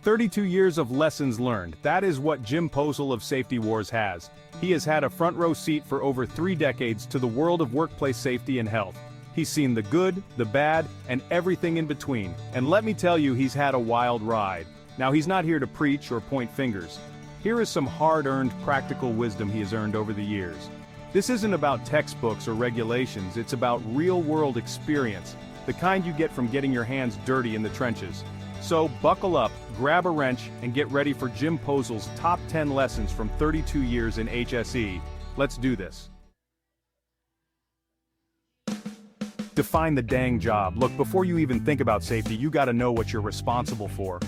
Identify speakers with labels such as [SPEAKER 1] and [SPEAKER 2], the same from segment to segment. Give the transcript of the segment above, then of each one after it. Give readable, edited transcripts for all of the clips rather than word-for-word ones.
[SPEAKER 1] 32 years of lessons learned. That is what Jim Posel of Safety Wars has. He has had a front row seat for over 3 decades to the world of workplace safety and health. He's seen the good, the bad, and everything in between. And let me tell you, he's had a wild ride. Now, he's not here to preach or point fingers. Here is some hard-earned practical wisdom he has earned over the years. This isn't about textbooks or regulations, it's about real-world experience, the kind you get from getting your hands dirty in the trenches. So, buckle up, grab a wrench, and get ready for Jim Posel's top 10 lessons from 32 years in HSE. Let's do this. Define the dang job. Look, before you even think about safety, you gotta know what you're responsible for.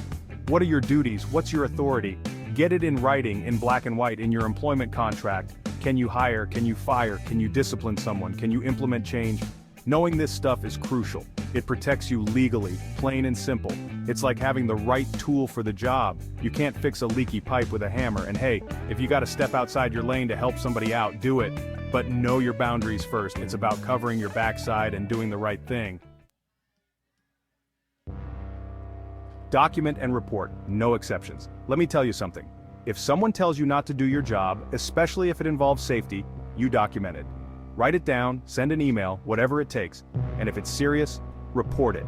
[SPEAKER 1] What are your duties? What's your authority? Get it in writing, in black and white, in your employment contract. Can you hire? Can you fire? Can you discipline someone? Can you implement change? Knowing this stuff is crucial. It protects you legally, plain and simple. It's like having the right tool for the job. You can't fix a leaky pipe with a hammer, and hey, if you gotta step outside your lane to help somebody out, do it. But know your boundaries first. It's about covering your backside and doing the right thing. Document and report, no exceptions. Let me tell you something. If someone tells you not to do your job, especially if it involves safety, you document it. Write it down, send an email, whatever it takes. And if it's serious, report it.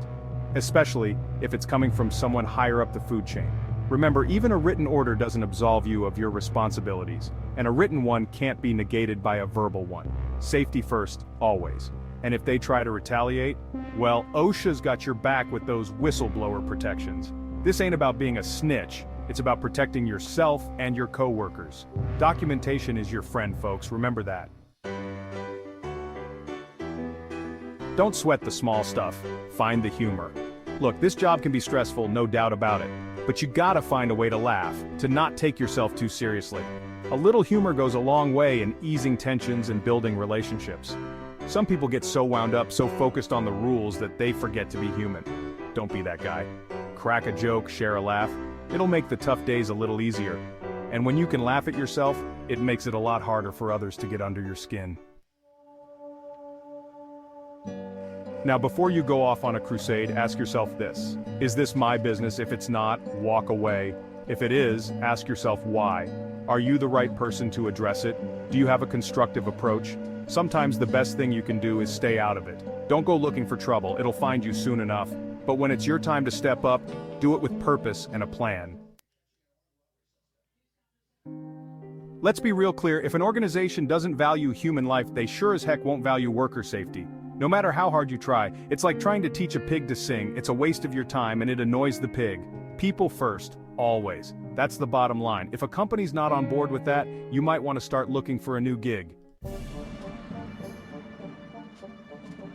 [SPEAKER 1] Especially if it's coming from someone higher up the food chain. Remember, even a written order doesn't absolve you of your responsibilities, and a written one can't be negated by a verbal one. Safety first, always. And if they try to retaliate, well, OSHA's got your back with those whistleblower protections. This ain't about being a snitch, it's about protecting yourself and your coworkers. Documentation is your friend, folks, remember that. Don't sweat the small stuff, find the humor. Look, this job can be stressful, no doubt about it. But you gotta find a way to laugh, to not take yourself too seriously. A little humor goes a long way in easing tensions and building relationships. Some people get so wound up, so focused on the rules that they forget to be human. Don't be that guy. Crack a joke, share a laugh. It'll make the tough days a little easier. And when you can laugh at yourself, it makes it a lot harder for others to get under your skin. Now, before you go off on a crusade, ask yourself this. Is this my business? If it's not, walk away. If it is, ask yourself why. Are you the right person to address it? Do you have a constructive approach? Sometimes the best thing you can do is stay out of it. Don't go looking for trouble, it'll find you soon enough. But when it's your time to step up, do it with purpose and a plan. Let's be real clear, if an organization doesn't value human life, they sure as heck won't value worker safety. No matter how hard you try, it's like trying to teach a pig to sing. It's a waste of your time and it annoys the pig. People first, always. That's the bottom line. If a company's not on board with that, you might want to start looking for a new gig.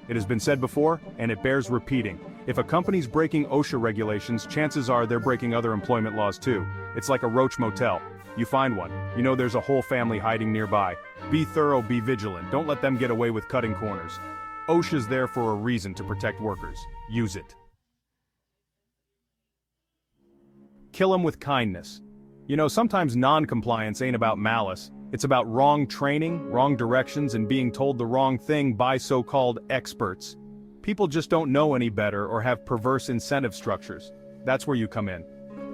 [SPEAKER 1] It has been said before, and it bears repeating. If a company's breaking OSHA regulations, chances are they're breaking other employment laws too. It's like a roach motel. You find one, you know there's a whole family hiding nearby. Be thorough, be vigilant, don't let them get away with cutting corners. OSHA's there for a reason to protect workers. Use it. Kill them with kindness. You know, sometimes non-compliance ain't about malice. It's about wrong training, wrong directions, and being told the wrong thing by so-called experts. People just don't know any better or have perverse incentive structures. That's where you come in.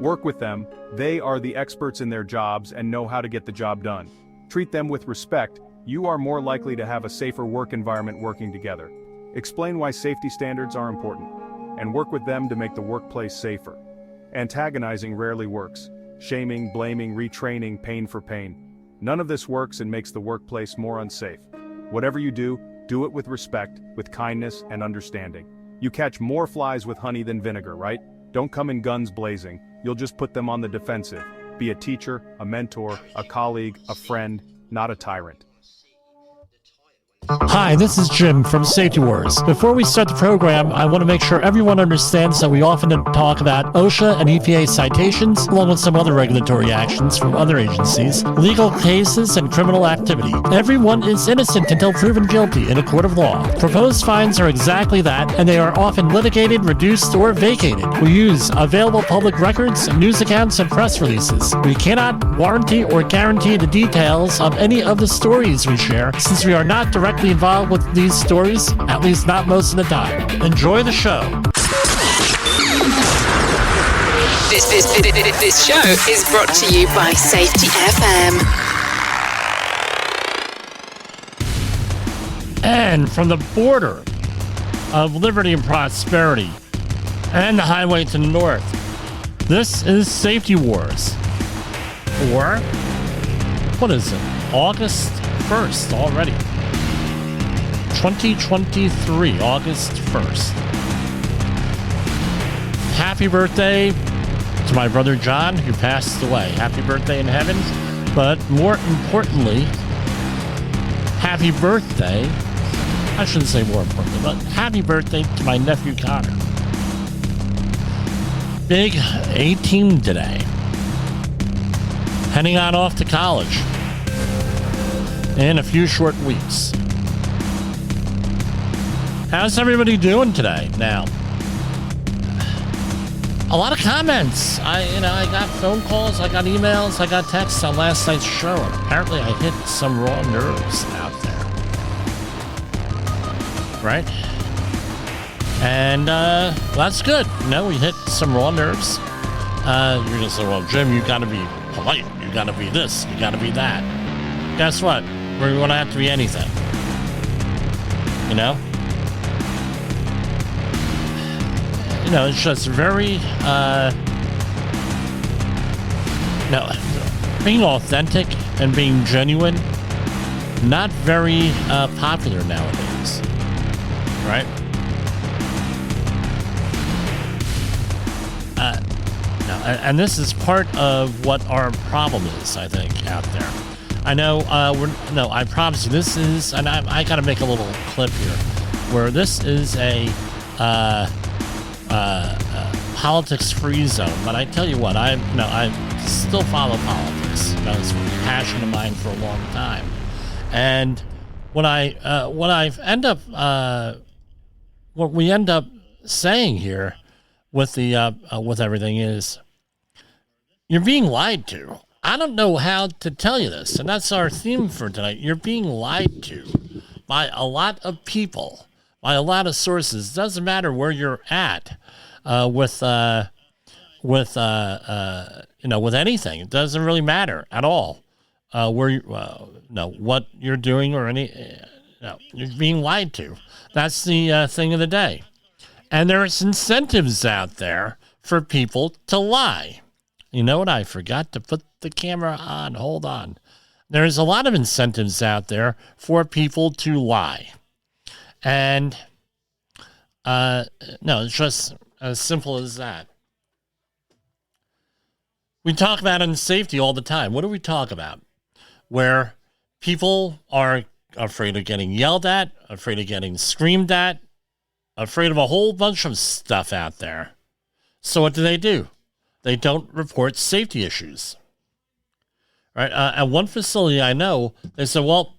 [SPEAKER 1] Work with them. They are the experts in their jobs and know how to get the job done. Treat them with respect. You are more likely to have a safer work environment working together. Explain why safety standards are important, and work with them to make the workplace safer. Antagonizing rarely works. Shaming, blaming, retraining, pain for pain. None of this works and makes the workplace more unsafe. Whatever you do it with respect, with kindness and understanding. You catch more flies with honey than vinegar, right? Don't come in guns blazing. You'll just put them on the defensive. Be a teacher, a mentor, a colleague, a friend, not a tyrant.
[SPEAKER 2] Hi, this is Jim from Safety Wars. Before we start the program, I want to make sure everyone understands that we often talk about OSHA and EPA citations, along with some other regulatory actions from other agencies, legal cases, and criminal activity. Everyone is innocent until proven guilty in a court of law. Proposed fines are exactly that, and they are often litigated, reduced, or vacated. We use available public records, news accounts, and press releases. We cannot warranty or guarantee the details of any of the stories we share, since we are not directly involved with these stories, at least not most of the time. Enjoy the show.
[SPEAKER 3] This show is brought to you by Safety FM.
[SPEAKER 2] And from the border of liberty and prosperity and the highway to the north, this is Safety Wars. Or, what is it? August 1st already. 2023, August 1st. Happy birthday to my brother John, who passed away. Happy birthday in heaven. But more importantly, happy birthday. I shouldn't say more importantly, but happy birthday to my nephew Connor. Big 18 today. Heading on off to college in a few short weeks. How's everybody doing today? Now, a lot of comments. I got phone calls, I got emails, I got texts on last night's show. Apparently, I hit some raw nerves out there. Right? And that's good. We hit some raw nerves. You're gonna say, well, Jim, you gotta be polite. You gotta be this. You gotta be that. Guess what? We're gonna have to be anything. It's just very, being authentic and being genuine, not very popular nowadays, right? And this is part of what our problem is, I think, out there. I know, I promise you, this is, and I got to make a little clip here, where this is a politics-free zone. But I tell you what, I still follow politics. It's a passion of mine for a long time. And what we end up saying here with the with everything is, you're being lied to. I don't know how to tell you this, and that's our theme for tonight. You're being lied to by a lot of people, by a lot of sources. It doesn't matter where you're at with anything. It doesn't really matter at all what you're doing or you're being lied to. That's the thing of the day. And there's incentives out there for people to lie. You know what? I forgot to put the camera on. Hold on. There's a lot of incentives out there for people to lie. And, it's just as simple as that. We talk about in safety all the time. What do we talk about? Where people are afraid of getting yelled at, afraid of getting screamed at, afraid of a whole bunch of stuff out there. So what do? They don't report safety issues. Right? At one facility I know, they said, well,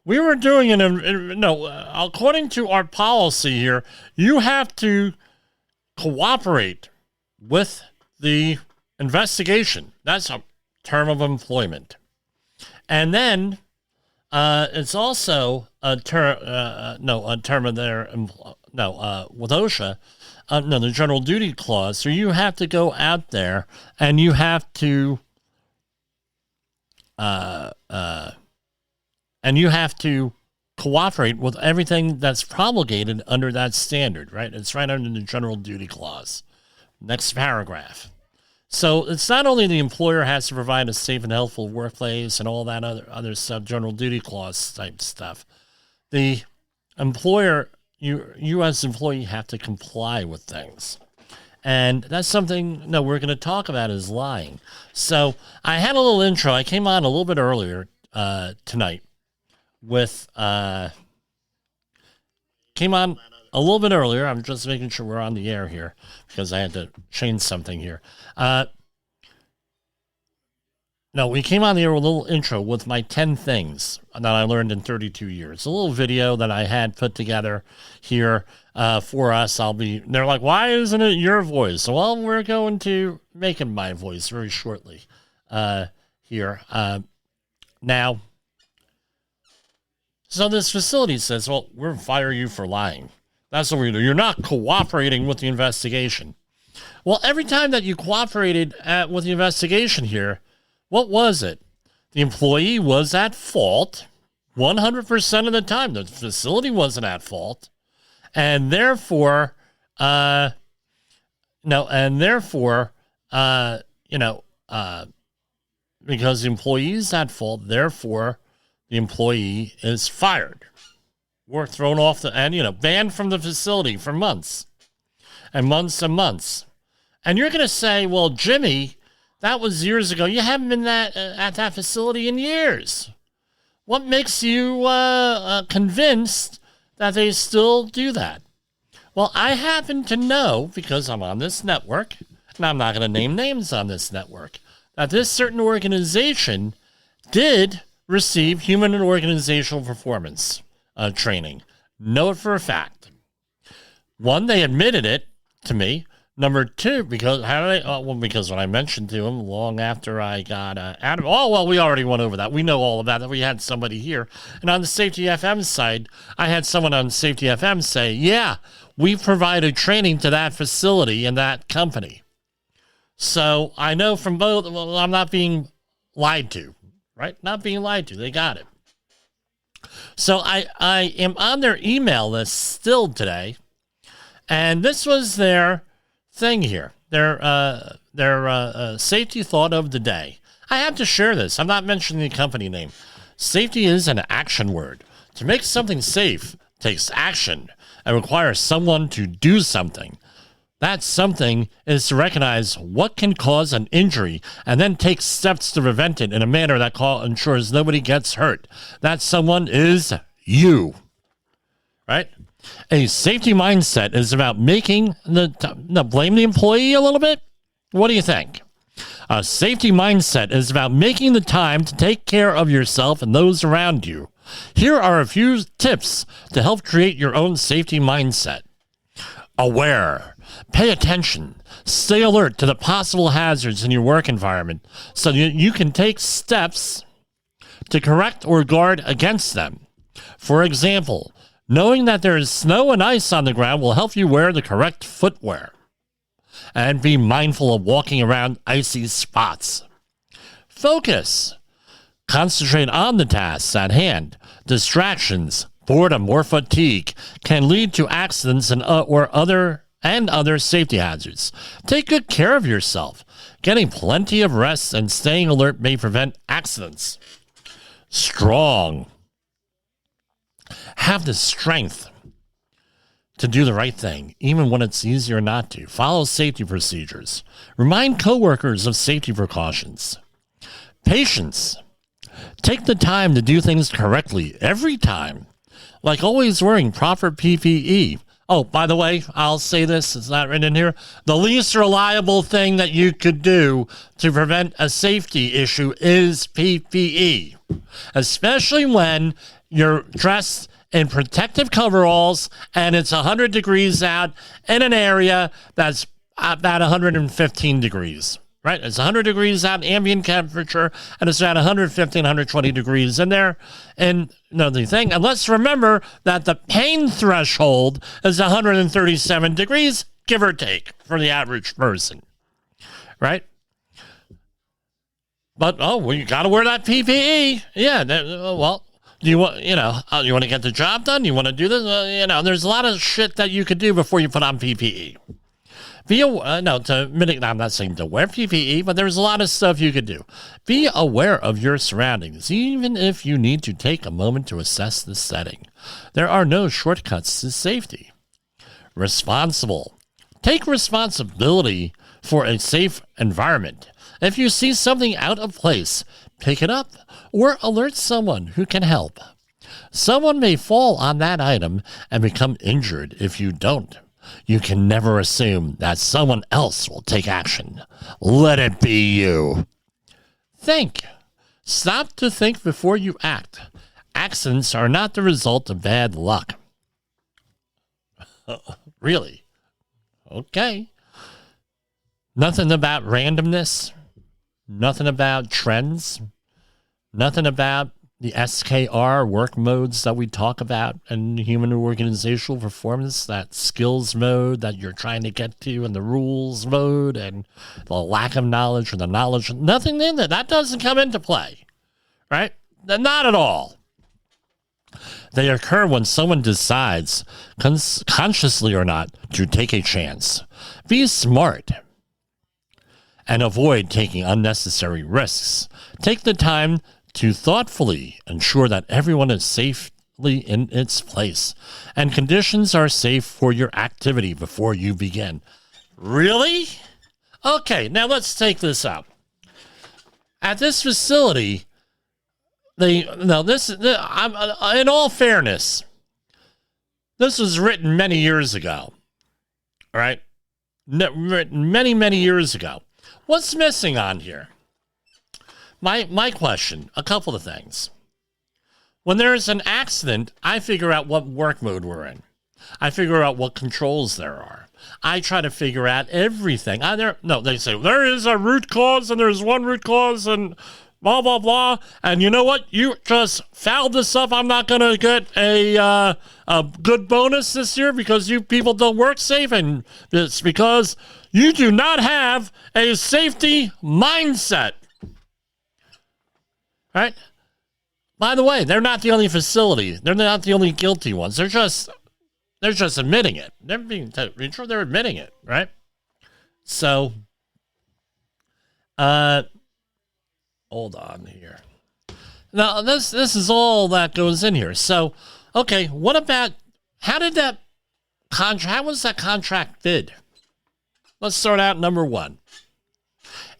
[SPEAKER 2] we were doing according to our policy here, you have to cooperate with the investigation. That's a term of employment. And then it's also a term of their with OSHA, the general duty clause. So you have to go out there and you have to cooperate with everything that's promulgated under that standard, right? It's right under the general duty clause. Next paragraph. So it's not only the employer has to provide a safe and healthful workplace and all that other stuff, general duty clause type stuff. The employer, you as an employee have to comply with things. And that's something we're going to talk about is lying. So I had a little intro. I came on a little bit earlier tonight with came on a little bit earlier. I'm just making sure we're on the air here because I had to change something here. We came on the air with a little intro with my 10 things that I learned in 32 years. A little video that I had put together here for us. They're like, why isn't it your voice? Well, we're going to make it my voice very shortly here. Now, so this facility says, well, we'll fire you for lying. That's what we're doing. You're not cooperating with the investigation. Well, every time that you cooperated with the investigation here, what was it? The employee was at fault 100% of the time. The facility wasn't at fault. And therefore, because the employee is at fault, therefore the employee is fired or thrown off banned from the facility for months and months and months. And you're going to say, well, Jimmy, that was years ago. You haven't been at that facility in years. What makes you convinced that they still do that? Well, I happen to know, because I'm on this network, and I'm not going to name names on this network, that this certain organization did receive human and organizational performance training. Know it for a fact. One, they admitted it to me. Number two, because when I mentioned to him long after I got out of, we already went over that. We know all of that we had somebody here. And on the Safety FM side, I had someone on Safety FM say, yeah, we provided training to that facility and that company. So I know from both, I'm not being lied to, right? Not being lied to. They got it. So I am on their email list still today. And this was their thing here, their safety thought of the day. I have to share this. I'm not mentioning the company name. Safety is an action word. To make something safe takes action and requires someone to do something. That something is to recognize what can cause an injury and then take steps to prevent it in a manner that ensures nobody gets hurt. That someone is you, right? A safety mindset is about making blame the employee a little bit. What do you think? A safety mindset is about making the time to take care of yourself and those around you. Here are a few tips to help create your own safety mindset. Aware. Pay attention. Stay alert to the possible hazards in your work environment so you can take steps to correct or guard against them. For example, knowing that there is snow and ice on the ground will help you wear the correct footwear. And be mindful of walking around icy spots. Focus. Concentrate on the tasks at hand. Distractions, boredom, or fatigue can lead to accidents and other safety hazards. Take good care of yourself. Getting plenty of rest and staying alert may prevent accidents. Strong. Have the strength to do the right thing, even when it's easier not to. Follow safety procedures. Remind coworkers of safety precautions. Patience. Take the time to do things correctly every time, like always wearing proper PPE. Oh, by the way, I'll say this, it's not written in here. The least reliable thing that you could do to prevent a safety issue is PPE, especially when you're dressed in protective coveralls and it's 100 degrees out in an area that's about 115 degrees, right? It's 100 degrees out, ambient temperature, and it's about 115, 120 degrees in there. And the thing, and let's remember that the pain threshold is 137 degrees, give or take, for the average person, right? But, you got to wear that PPE. Yeah, do you want, you want to get the job done? You want to do this? There's a lot of shit that you could do before you put on PPE. I'm not saying to wear PPE, but there's a lot of stuff you could do. Be aware of your surroundings, even if you need to take a moment to assess the setting. There are no shortcuts to safety. Responsible. Take responsibility for a safe environment. If you see something out of place, pick it up or alert someone who can help. Someone may fall on that item and become injured if you don't. You can never assume that someone else will take action. Let it be you. Think. Stop to think before you act. Accidents are not the result of bad luck. Really? Okay. Nothing about randomness. Nothing about trends. Nothing about the SKR work modes that we talk about in human organizational performance, that skills mode that you're trying to get to, and the rules mode, and the lack of knowledge or the knowledge, nothing in there. That doesn't come into play, right? Not at all. They occur when someone decides, consciously or not, to take a chance. Be smart and avoid taking unnecessary risks. Take the time to thoughtfully ensure that everyone is safely in its place and conditions are safe for your activity before you begin. Really? Okay, now let's take this up. At this facility, in all fairness, this was written many years ago, all right? Written many, many years ago. What's missing on here? My question, a couple of things. When there's an accident, I figure out what work mode we're in. I figure out what controls there are. I try to figure out everything. They say, there is a root cause and there's one root cause and blah, blah, blah. And you know what? You just fouled this up. I'm not going to get a good bonus this year because you people don't work safe. And it's because you do not have a safety mindset. Right? By the way, they're not the only facility. They're not the only guilty ones. They're just admitting it. They're admitting it, right? So, hold on here. Now, this is all that goes in here. So, okay, what about, how was that contract bid? Let's start out number one.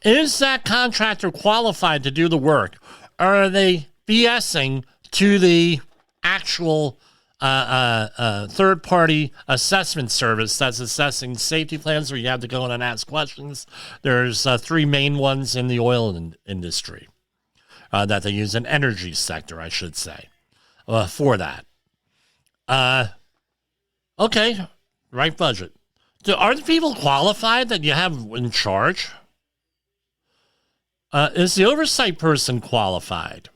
[SPEAKER 2] Is that contractor qualified to do the work? Or are they BSing to the actual third-party assessment service that's assessing safety plans where you have to go in and ask questions? There's three main ones in the oil industry that they use, an energy sector, I should say, for that. Okay, right budget. Are the people qualified that you have in charge? Is the oversight person qualified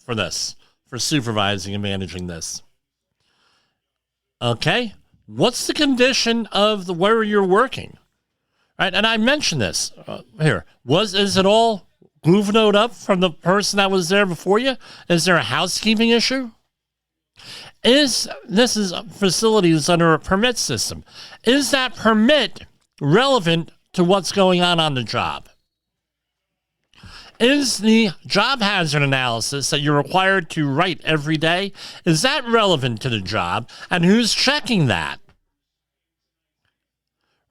[SPEAKER 2] for this, for supervising and managing this? Okay, what's the condition of where you're working? Right, and I mentioned this here. Is it all grooved up from the person that was there before you? Is there a housekeeping issue? This is facilities under a permit system. Is that permit relevant to what's going on the job? Is the job hazard analysis that you're required to write every day, is that relevant to the job? And who's checking that?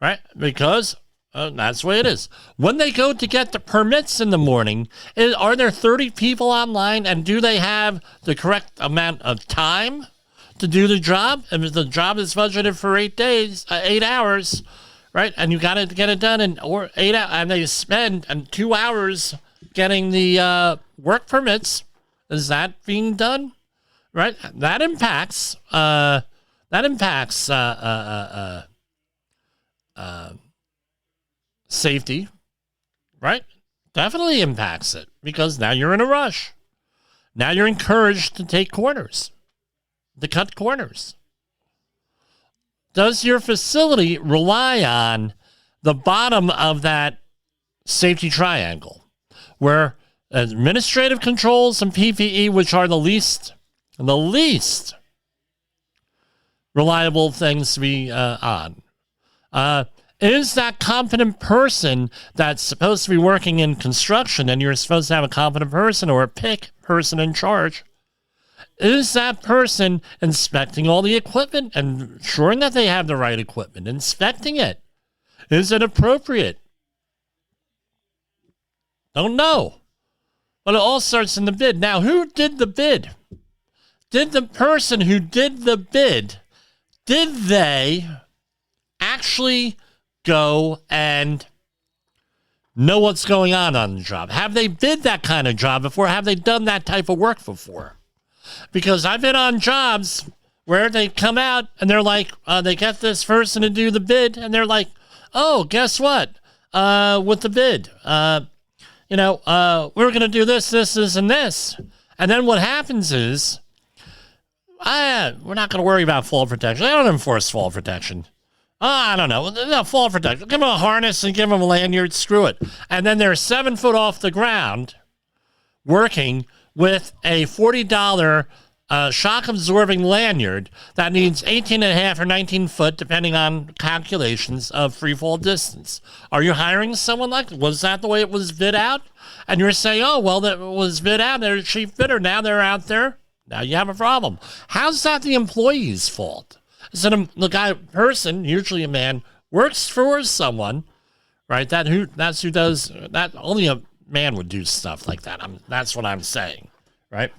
[SPEAKER 2] Right? Because that's the way it is. When they go to get the permits in the morning, are there 30 people online, and do they have the correct amount of time to do the job? If the job is budgeted for 8 hours, right? And you got to get it done in 8 hours, and they spend 2 hours getting the work permits. Is that being done? Right? That impacts safety, right? Definitely impacts it, because now you're in a rush. Now you're encouraged to take corners, to cut corners. Does your facility rely on the bottom of that safety triangle, where administrative controls and PPE, which are the least reliable things to be on? Is that competent person that's supposed to be working in construction, and you're supposed to have a competent person or a PIC person in charge, is that person inspecting all the equipment and ensuring that they have the right equipment, inspecting it? Is it appropriate? Don't know. But it all starts in the bid. Now, who did the bid? Did the person who did the bid, did they actually go and know what's going on the job? Have they bid that kind of job before? Have they done that type of work before? Because I've been on jobs where they come out and they're like, they get this person to do the bid, and they're like, oh, guess what? With the bid, we're going to do this, and this. And then what happens is, we're not going to worry about fall protection. They don't enforce fall protection. I don't know. No, fall protection. Give them a harness and give them a lanyard. Screw it. And then they're 7 foot off the ground working with a $40 shock-absorbing lanyard that needs 18.5 or 19 foot, depending on calculations of free fall distance. Are you hiring someone like that? Was that the way it was bid out? And you're saying, oh, well, that was bid out. They're a chief bidder. Now they're out there. Now you have a problem. How's that the employee's fault? So the person, usually a man, works for someone, right? That's who does that. Only a man would do stuff like that. That's what I'm saying, right?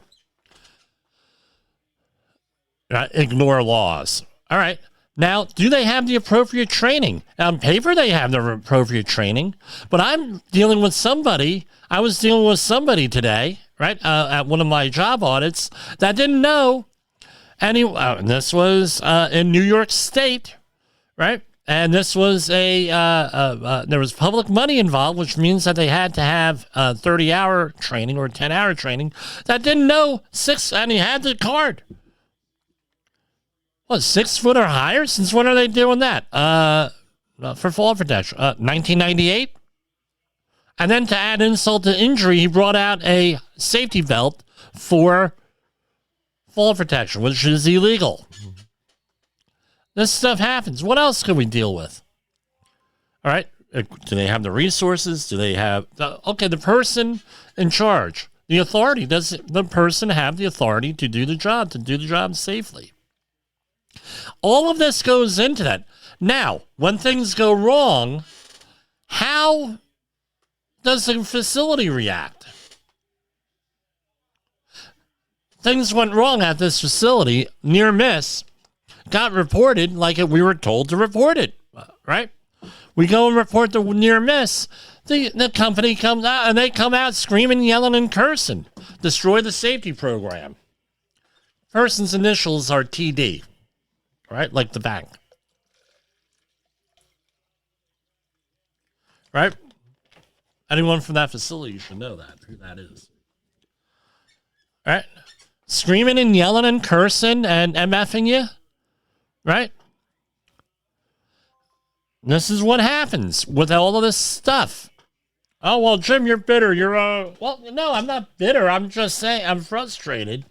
[SPEAKER 2] Ignore laws. All right. Now, do they have the appropriate training? On paper, they have the appropriate training, but I was dealing with somebody today, right, at one of my job audits that didn't know and this was in New York State, right? And this was there was public money involved, which means that they had to have 30-hour training or 10-hour training that didn't know and he had the card. What, 6 foot or higher? Since when are they doing that? For fall protection, 1998. And then to add insult to injury, he brought out a safety belt for fall protection, which is illegal. This stuff happens. What else can we deal with? All right. Do they have the resources? Do they have... the person in charge, the authority. Does the person have the authority to do the job safely? All of this goes into that. Now, when things go wrong, how does the facility react? Things went wrong at this facility, near miss, got reported like we were told to report it, right? We go and report the near miss. The company comes out and they come out screaming, yelling, and cursing. Destroy the safety program. Person's initials are TD, right? Like the bank. Right? Anyone from that facility, you should know who that is. Right? Screaming and yelling and cursing and MFing you. Right? This is what happens with all of this stuff. Oh, well, Jim, you're bitter. Well, no, I'm not bitter. I'm just saying I'm frustrated.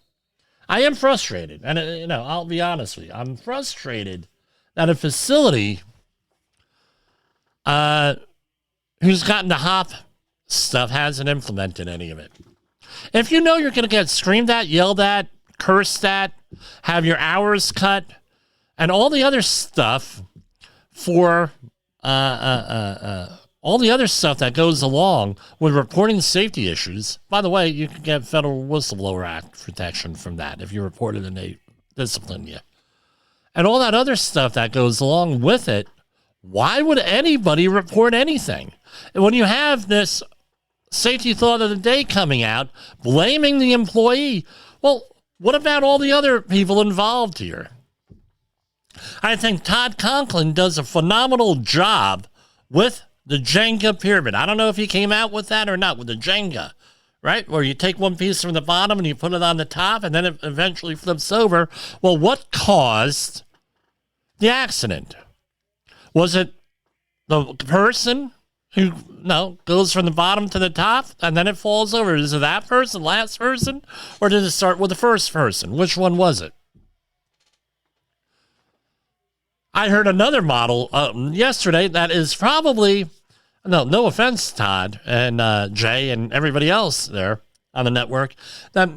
[SPEAKER 2] I am frustrated. And, I'll be honest with you. I'm frustrated that a facility who's gotten the HOP stuff hasn't implemented any of it. If you know you're going to get screamed at, yelled at, cursed at, have your hours cut, and all the other stuff for all the other stuff that goes along with reporting safety issues. By the way, you can get Federal Whistleblower Act protection from that if you report it and they discipline you. And all that other stuff that goes along with it, why would anybody report anything? And when you have this safety thought of the day coming out, blaming the employee, well, what about all the other people involved here? I think Todd Conklin does a phenomenal job with the Jenga pyramid. I don't know if he came out with that or not, with the Jenga, right? Where you take one piece from the bottom and you put it on the top and then it eventually flips over. Well, what caused the accident? Was it the person who goes from the bottom to the top and then it falls over? Is it that person, last person? Or did it start with the first person? Which one was it? I heard another model yesterday that is probably, no offense, Todd and Jay and everybody else there on the network, that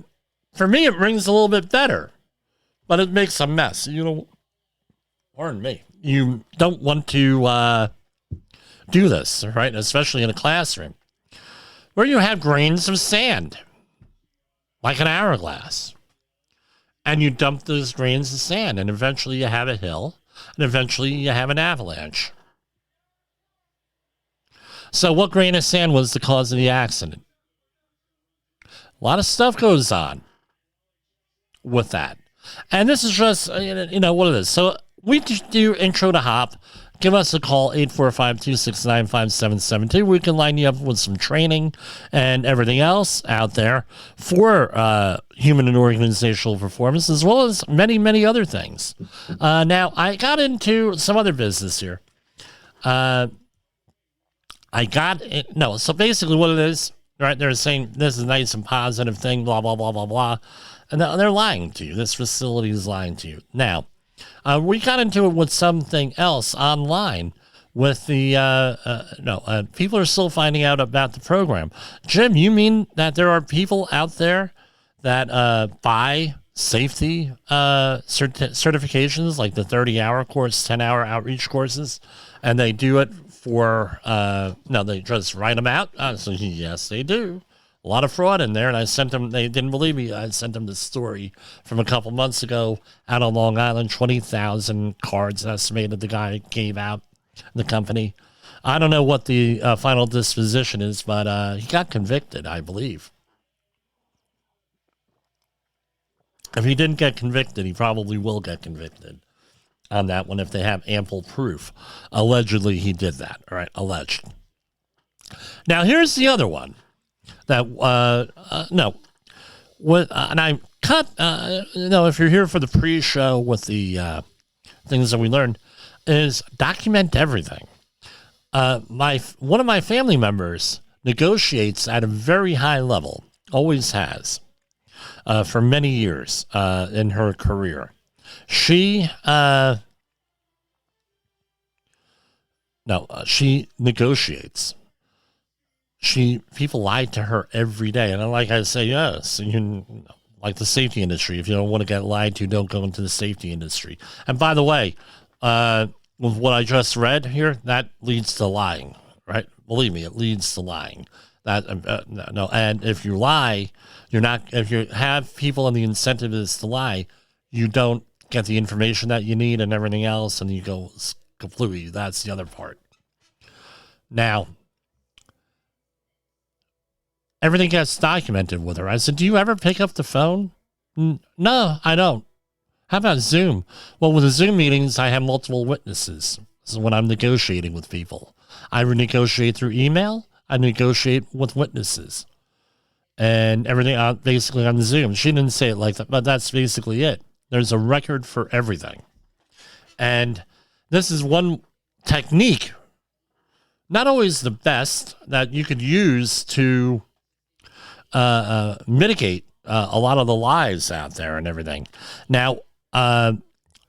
[SPEAKER 2] for me it rings a little bit better, but it makes a mess. Pardon me. You don't want to do this, right? Especially in a classroom where you have grains of sand, like an hourglass, and you dump those grains of sand, and eventually you have a hill. And eventually you have an avalanche. So what grain of sand was the cause of the accident? A lot of stuff goes on with that. And this is just, what it is. So we do intro to HOP. give us a call, 845-269-5772. We can line you up with some training and everything else out there for human and organizational performance, as well as many, many other things. Now, I got into some other business here. So basically what it is, right, they're saying this is a nice and positive thing, blah, blah, blah, blah, blah. And they're lying to you. This facility is lying to you. Now, we got into it with something else online with the, people are still finding out about the program. Jim, you mean that there are people out there that buy safety certifications, like the 30-hour course, 10-hour outreach courses, and they do it for, they just write them out? So yes, they do. A lot of fraud in there, and I sent them, they didn't believe me, I sent them the story from a couple months ago out on Long Island, 20,000 cards estimated the guy gave out, the company. I don't know what the final disposition is, but he got convicted, I believe. If he didn't get convicted, he probably will get convicted on that one if they have ample proof. Allegedly, he did that, all right, alleged. Now, here's the other one. That and I cut. If you're here for the pre-show with the things that we learned, is document everything. One of my family members negotiates at a very high level, always has, for many years in her career. She negotiates. People lie to her every day. And like I say, yes, like the safety industry. If you don't want to get lied to, don't go into the safety industry. And by the way, with what I just read here, that leads to lying, right? Believe me, it leads to lying. And if you lie, if you have people and the incentive is to lie, you don't get the information that you need and everything else, and you go completely. That's the other part. Now, everything gets documented with her. I said, do you ever pick up the phone? No, I don't. How about Zoom? Well, with the Zoom meetings, I have multiple witnesses. This is when I'm negotiating with people. I negotiate through email. I negotiate with witnesses. And everything basically on Zoom. She didn't say it like that, but that's basically it. There's a record for everything. And this is one technique, not always the best, that you could use to mitigate a lot of the lies out there and everything. Now,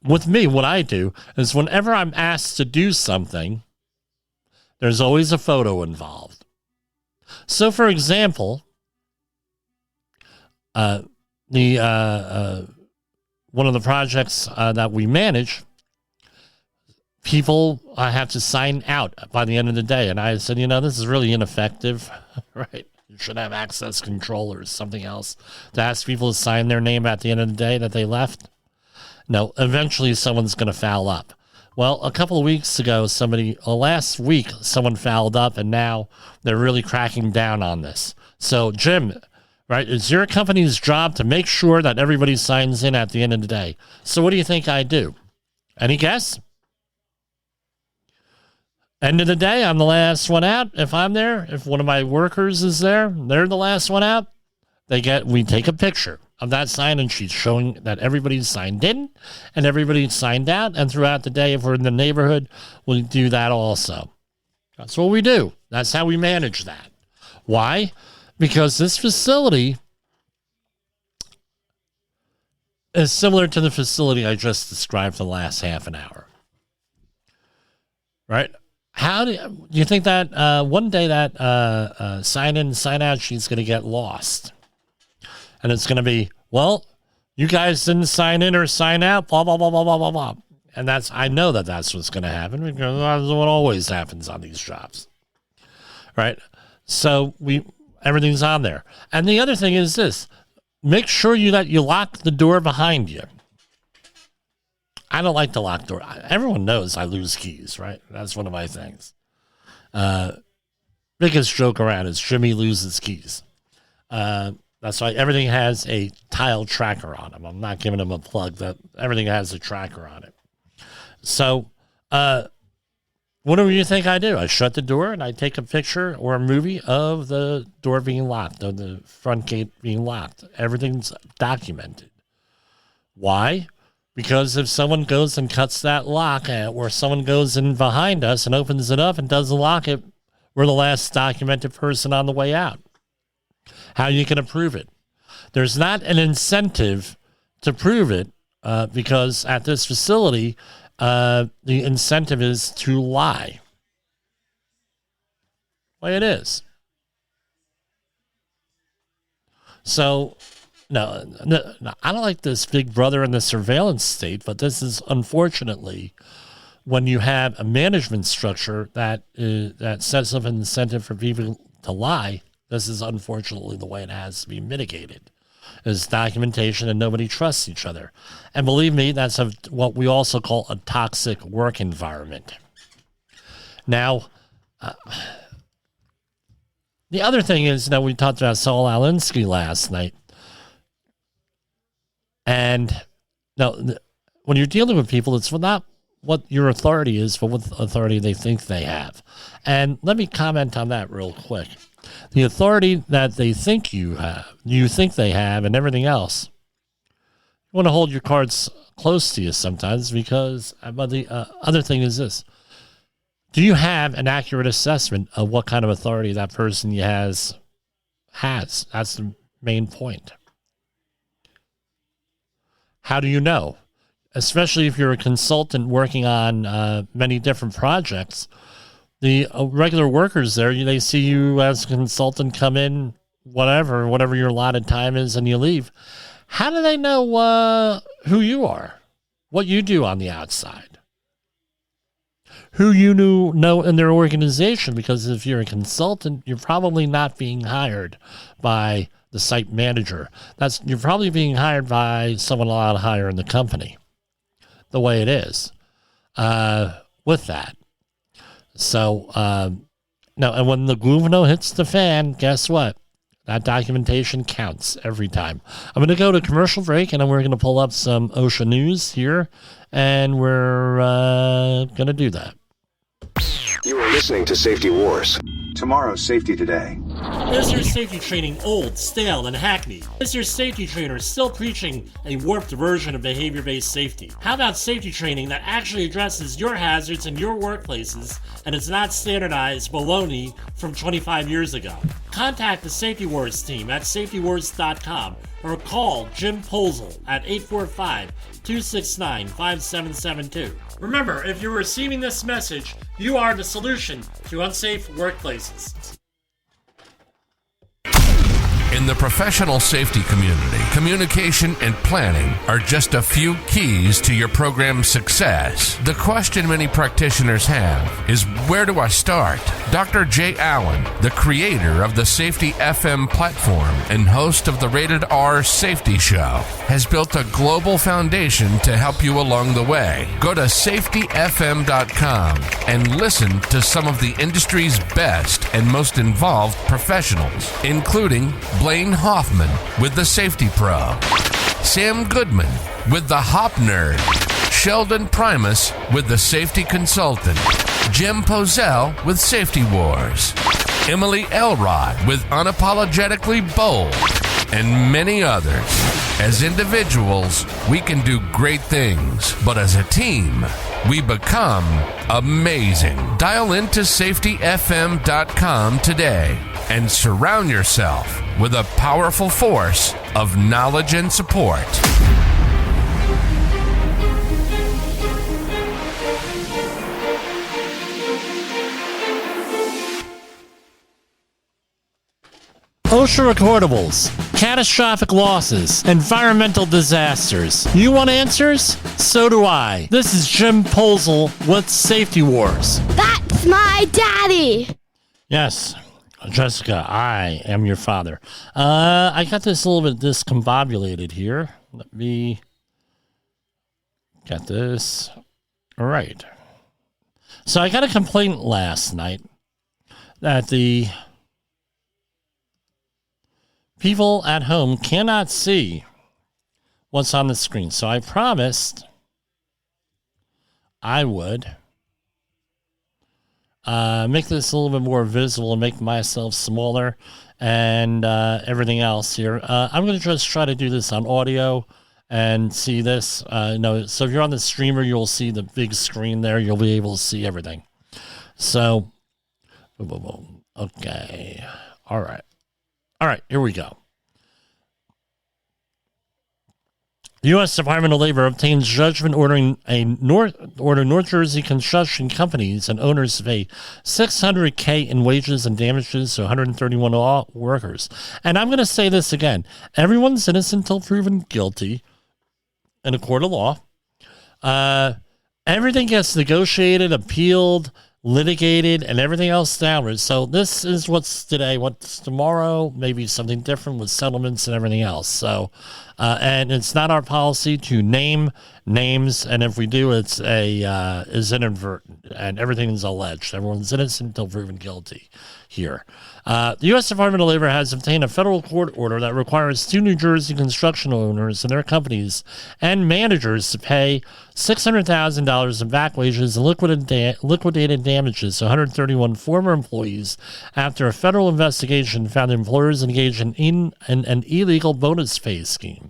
[SPEAKER 2] with me, what I do is whenever I'm asked to do something, there's always a photo involved. So, for example, one of the projects that we manage, people have to sign out by the end of the day. And I said, this is really ineffective, right? You should have access control or something else to ask people to sign their name at the end of the day that they left. No, eventually someone's going to foul up. Well, a couple of weeks ago, last week, someone fouled up, and now they're really cracking down on this. So, Jim, right, it's your company's job to make sure that everybody signs in at the end of the day. So what do you think I do? Any guess? End of the day, I'm the last one out. If I'm there, if one of my workers is there, they're the last one out. We take a picture of that sign-in sheet showing that everybody's signed in and everybody's signed out. And throughout the day, if we're in the neighborhood, we do that also. That's what we do. That's how we manage that. Why? Because this facility is similar to the facility I just described for the last half an hour. Right? How do you think that one day that sign-in, sign-out sheet's going to get lost? And it's going to be, well, you guys didn't sign in or sign out, blah, blah, blah, blah, blah, blah, blah. And I know that's what's going to happen, because that's what always happens on these jobs. Right? So everything's on there. And the other thing is this. Make sure that you lock the door behind you. I don't like to lock door. Everyone knows I lose keys, right? That's one of my things. Biggest joke around is Jimmy loses keys. That's why everything has a tile tracker on them. I'm not giving them a plug. That everything has a tracker on it. So What do you think I do? I shut the door and I take a picture or a movie of the door being locked, or the front gate being locked. Everything's documented. Why? Because if someone goes and cuts that lock, or someone goes in behind us and opens it up and doesn't lock it, we're the last documented person on the way out. How you can prove it? There's not an incentive to prove it because at this facility, the incentive is to lie. Way it is. So, no, I don't like this big brother in the surveillance state, but this is unfortunately when you have a management structure that sets up an incentive for people to lie. This is unfortunately the way it has to be mitigated. Is documentation and nobody trusts each other. And believe me, that's what we also call a toxic work environment. Now, the other thing is that we talked about Saul Alinsky last night. And now, when you're dealing with people, it's not what your authority is, but what authority they think they have. And let me comment on that real quick. The authority that they think you think they have, and everything else, you want to hold your cards close to you sometimes, because but the other thing is this. Do you have an accurate assessment of what kind of authority that person has? That's the main point. How do you know? Especially if you're a consultant working on many different projects. The regular workers there, they see you as a consultant come in, whatever your allotted time is, and you leave. How do they know who you are, what you do on the outside, who you know in their organization? Because if you're a consultant, you're probably not being hired by the site manager. You're probably being hired by someone a lot higher in the company, the way it is with that. So, no, and when the guvno hits the fan, guess what? That documentation counts every time. I'm going to go to commercial break, and then we're going to pull up some OSHA news here, and we're going to do that.
[SPEAKER 4] You are listening to Safety Wars. Tomorrow's Safety Today.
[SPEAKER 2] Is your safety training old, stale, and hackneyed? Is your safety trainer still preaching a warped version of behavior-based safety? How about safety training that actually addresses your hazards in your workplaces and is not standardized baloney from 25 years ago? Contact the Safety Wars team at safetywars.com or call Jim Posel at 845-269-5772. Remember, if you're receiving this message, you are the solution to unsafe workplaces.
[SPEAKER 5] In the professional safety community, communication and planning are just a few keys to your program's success. The question many practitioners have is, where do I start? Dr. Jay Allen, the creator of the Safety FM platform and host of the Rated R Safety Show, has built a global foundation to help you along the way. Go to safetyfm.com and listen to some of the industry's best and most involved professionals, including Blaine Hoffman with the Safety Pro, Sam Goodman with the Hop Nerd, Sheldon Primus with the Safety Consultant, Jim Posel with Safety Wars, Emily Elrod with Unapologetically Bold, and many others. As individuals, we can do great things, but as a team, we become amazing. Dial into safetyfm.com today and surround yourself with a powerful force of knowledge and support.
[SPEAKER 2] OSHA recordables, catastrophic losses, environmental disasters. You want answers? So do I. This is Jim Posel with Safety Wars.
[SPEAKER 6] That's my daddy.
[SPEAKER 2] Yes, Jessica, I am your father. I got this a little bit discombobulated here. Let me get this. All right. So I got a complaint last night that the people at home cannot see what's on the screen. So I promised I would make this a little bit more visible and make myself smaller and everything else here. I'm going to just try to do this on audio and see this. So if you're on the streamer, you'll see the big screen there. You'll be able to see everything. So, boom, boom, boom. Okay. All right, here we go. The U.S. Department of Labor obtains judgment ordering North Jersey construction companies and owners to pay $600K in wages and damages to 131 workers. And I'm going to say this again. Everyone's innocent until proven guilty in a court of law. Everything gets negotiated, appealed, litigated, and everything else downwards. So this is what's today. What's tomorrow? Maybe something different with settlements and everything else. So, and it's not our policy to name names, and if we do, it's is inadvertent, and everything is alleged. Everyone's innocent until proven guilty here. The U.S. Department of Labor has obtained a federal court order that requires 2 New Jersey construction owners and their companies and managers to pay $600,000 in back wages and liquidated damages to 131 former employees after a federal investigation found employers engaged in an illegal bonus pay scheme.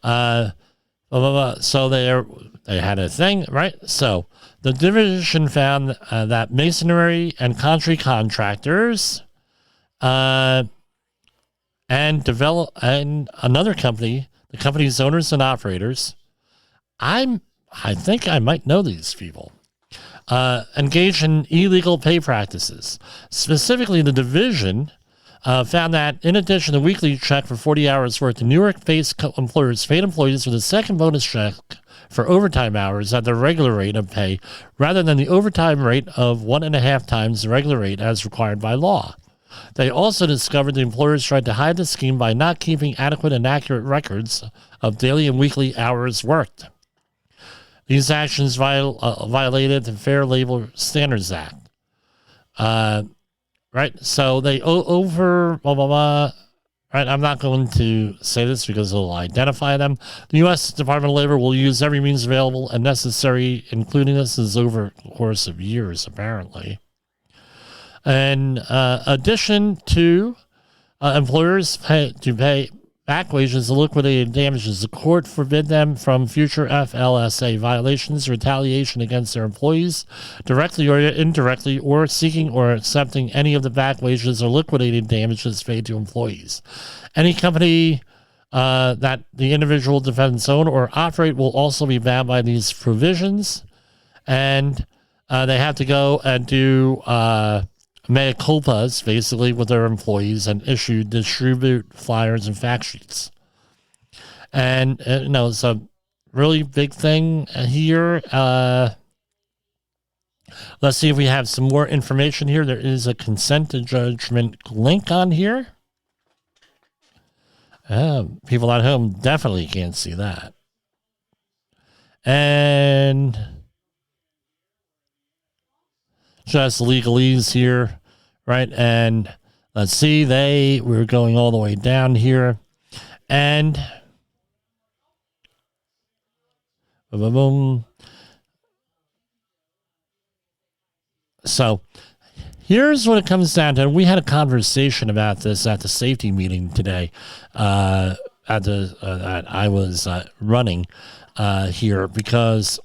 [SPEAKER 2] So they had a thing, right? So the division found that masonry and concrete contractors and another company, the company's owners and operators, I think I might know these people, engaged in illegal pay practices. Specifically, the division found that in addition to the weekly check for 40 hours worked, the New York-based employers paid employees with a second bonus check for overtime hours at the regular rate of pay rather than the overtime rate of 1.5 times the regular rate as required by law. They also discovered the employers tried to hide the scheme by not keeping adequate and accurate records of daily and weekly hours worked. These actions violated the Fair Labor Standards Act. Right, so they right, I'm not going to say this because it'll identify them. The U.S. Department of Labor will use every means available and necessary, including this is over the course of years, apparently. In addition to employers pay back wages and liquidated damages, the court forbid them from future FLSA violations, retaliation against their employees, directly or indirectly, or seeking or accepting any of the back wages or liquidated damages paid to employees. Any company that the individual defendants own or operate will also be bound by these provisions, and they have to go and do mea culpas, basically, with their employees and distribute flyers and fact sheets. And, it's a really big thing here. Let's see if we have some more information here. There is a consent to judgment link on here. People at home definitely can't see that. And just legalese here, right? And let's see, we're going all the way down here, and boom, boom. So here's what it comes down to. We had a conversation about this at the safety meeting today, that I was running here, because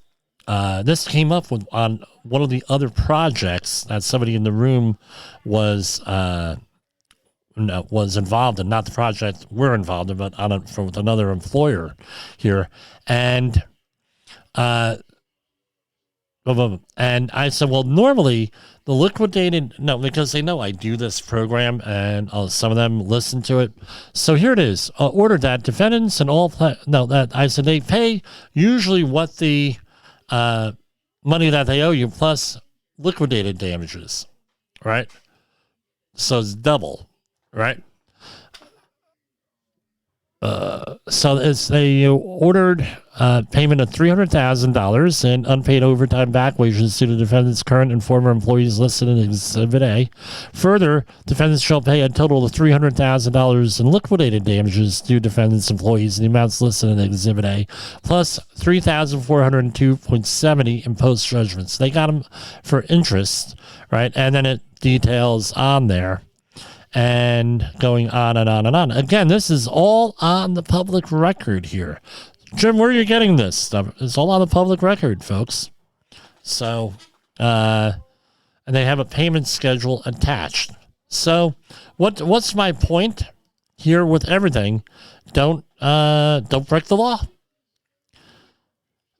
[SPEAKER 2] this came up on one of the other projects that somebody in the room was involved in, not the project we're involved in, but with another employer here. And I said, well, normally the liquidated, because they know I do this program and some of them listen to it. So here it is, ordered that defendants and I said they pay usually what the money that they owe you plus liquidated damages, right? So it's double, right? they ordered payment of $300,000 in unpaid overtime back wages to the defendant's current and former employees listed in Exhibit A. Further, defendants shall pay a total of $300,000 in liquidated damages to defendants' employees in the amounts listed in Exhibit A, plus $3,402.70 in post-judgments. They got them for interest, right? And then it details on there. And going on and on and on. Again, this is all on the public record here. Jim, where are you getting this stuff? It's all on the public record, folks. So, and they have a payment schedule attached. So, what's my point here with everything? Don't break the law.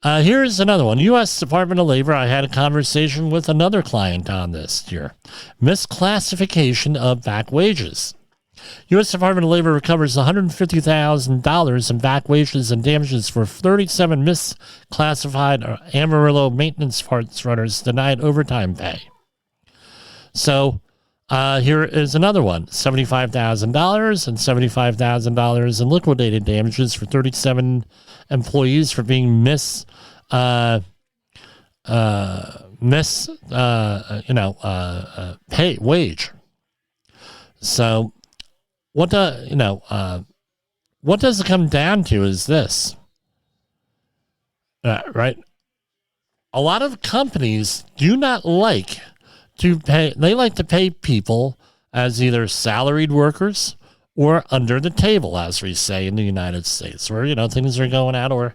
[SPEAKER 2] Here's another one. U.S. Department of Labor, I had a conversation with another client on this here. Misclassification of back wages. U.S. Department of Labor recovers $150,000 in back wages and damages for 37 misclassified Amarillo maintenance parts runners denied overtime pay. So here is another one. $75,000 and $75,000 in liquidated damages for 37 employees for being pay wage. So what does it come down to is this, right? A lot of companies do not like to pay. They like to pay people as either salaried workers or under the table, as we say in the United States, where, things are going out, or,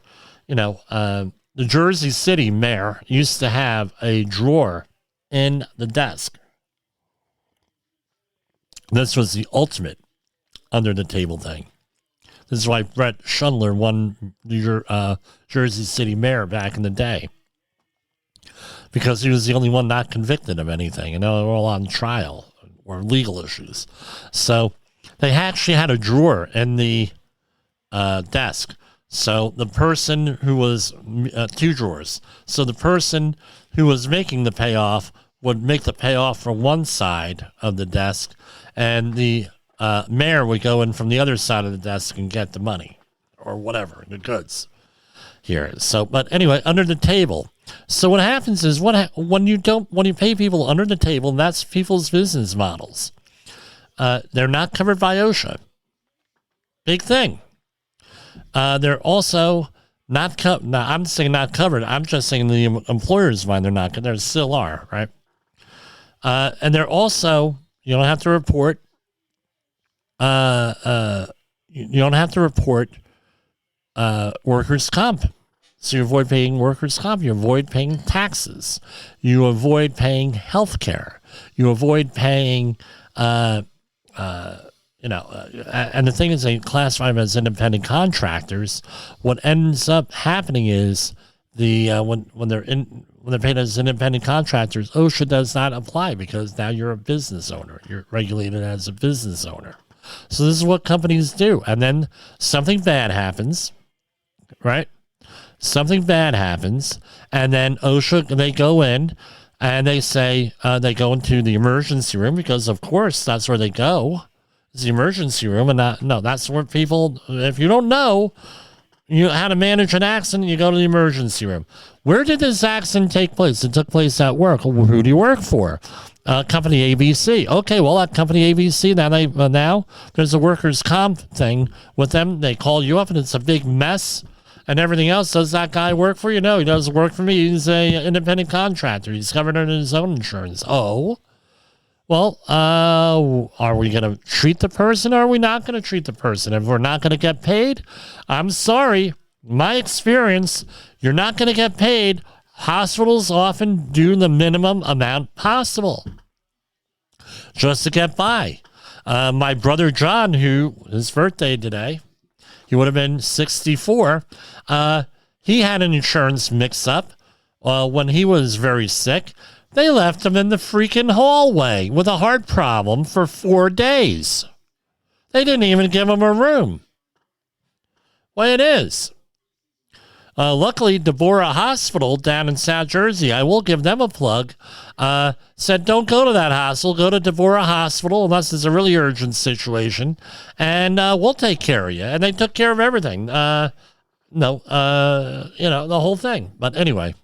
[SPEAKER 2] the Jersey City mayor used to have a drawer in the desk. This was the ultimate under the table thing. This is why Brett Schundler won the Jersey City mayor back in the day, because he was the only one not convicted of anything, and they were all on trial or legal issues. So they actually had a drawer in the desk. So the person who was, two drawers. So the person who was making the payoff would make the payoff from one side of the desk, and the mayor would go in from the other side of the desk and get the money or whatever, the goods here. So, but anyway, under the table. So what happens is when you pay people under the table, that's people's business models. They're not covered by OSHA. Big thing. They're also not covered. Now, I'm saying not covered. I'm just saying the employer's mind, they're not. They still are, right? And they're also, you don't have to report. You don't have to report workers' comp. So you avoid paying workers' comp. You avoid paying taxes. You avoid paying health care. You avoid paying, and the thing is, they classify them as independent contractors. What ends up happening is when they're paid as independent contractors, OSHA does not apply, because now you're a business owner. You're regulated as a business owner. So this is what companies do. And then something bad happens, right? Something bad happens, and then OSHA, they go in and they say, they go into the emergency room, because of course that's where they go. It's the emergency room, and that's where people, if you don't know how to manage an accident, you go to the emergency room. Where did this accident take place? It took place at work. Who do you work for? Company ABC. Okay, well, at company ABC, now there's a workers' comp thing with them. They call you up, and it's a big mess and everything else. Does that guy work for you? No, he doesn't work for me. He's a independent contractor. He's covered under his own insurance. Oh, well, are we going to treat the person, or are we not going to treat the person? If we're not going to get paid, I'm sorry. My experience, you're not going to get paid. Hospitals often do the minimum amount possible just to get by. My brother John, who his birthday today, he would have been 64. He had an insurance mix-up when he was very sick. They left him in the freaking hallway with a heart problem for 4 days. They didn't even give him a room. Way it is. Luckily, Deborah Hospital down in South Jersey, I will give them a plug, said don't go to that hospital. Go to Deborah Hospital unless it's a really urgent situation, and we'll take care of you. And they took care of everything. The whole thing. But anyway,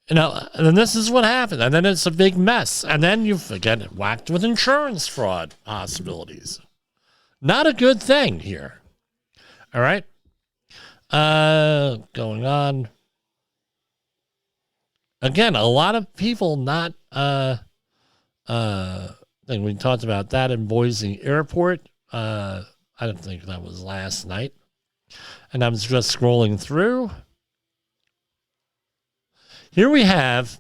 [SPEAKER 2] and then this is what happened. And then it's a big mess. And then you get whacked with insurance fraud possibilities. Not a good thing here. All right. Going on. Again, a lot of people not, I think we talked about that in Boise Airport. I don't think that was last night. And I'm just scrolling through. Here we have